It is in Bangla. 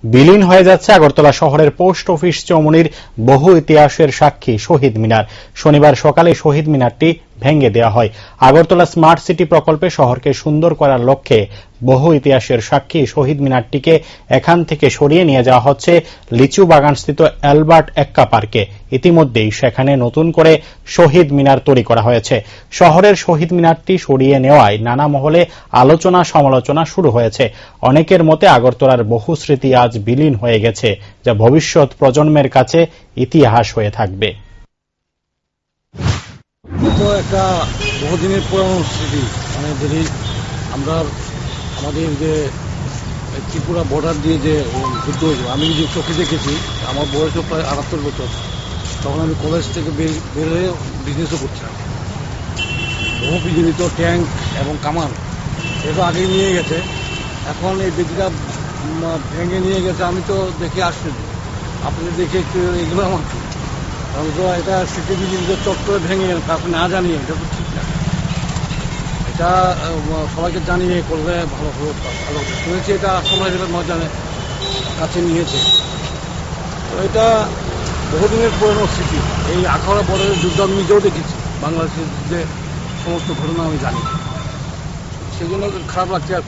বিলীন হয়ে যাচ্ছে আগরতলা শহরের পোস্ট অফিস চৌমুহনীর বহু ইতিহাসের সাক্ষী শহীদ মিনার। শনিবার সকালে শহীদ মিনারটি ভেঙে দেওয়া হয়। আগরতলা স্মার্ট সিটি প্রকল্পে শহরকে সুন্দর করার লক্ষ্যে বহু ইতিহাসের সাক্ষী শহীদ মিনারটিকে এখান থেকে সরিয়ে নিয়ে যাওয়া হচ্ছে লিচু বাগানস্থিত অ্যালবার্ট এক্কা পার্কে। ইতিমধ্যেই সেখানে নতুন করে শহীদ মিনার তৈরি করা হয়েছে। শহরের শহীদ মিনারটি সরিয়ে নেওয়ায় নানা মহলে আলোচনা সমালোচনা শুরু হয়েছে। অনেকের মতে আগরতলার বহু স্মৃতি আজ বিলীন হয়ে গেছে, যা ভবিষ্যৎ প্রজন্মের কাছে ইতিহাস হয়ে থাকবে। একটা বহুদিনের পুরানো স্মৃতি, যদি আমরা আমাদের যে ত্রিপুরা বর্ডার দিয়ে যে যুদ্ধ হয়েছিল, আমি যে চোখে দেখেছি, আমার বয়সও প্রায় ৭৮ বছর। তখন আমি কলেজ থেকে বের হয়ে বিজনেসও করছিলাম। বহু বিজড়িত ট্যাঙ্ক এবং কামান এগুলো আগেই নিয়ে গেছে। এখন এই বেদিটা ভেঙে নিয়ে গেছে, আমি তো দেখে আসছি, আপনি দেখে একটু এগুলো আমার এটা স্মৃতিবিজড়িত চত্বরে ভেঙে কাউকে না জানিয়ে, এটা তো ঠিক না। এটা সবাইকে জানিয়ে করলে ভালো ভালো শুনেছি, এটা সবাই ময়দানের কাছে নিয়েছে। তো এটা বহুদিনের পুরনো স্মৃতি। এই আখাউড়া বর্ডারের যুদ্ধ আমি নিজেও দেখেছি, বাংলাদেশের যে সমস্ত ঘটনা আমি জানি, সেই জন্য খারাপ লাগছে। আর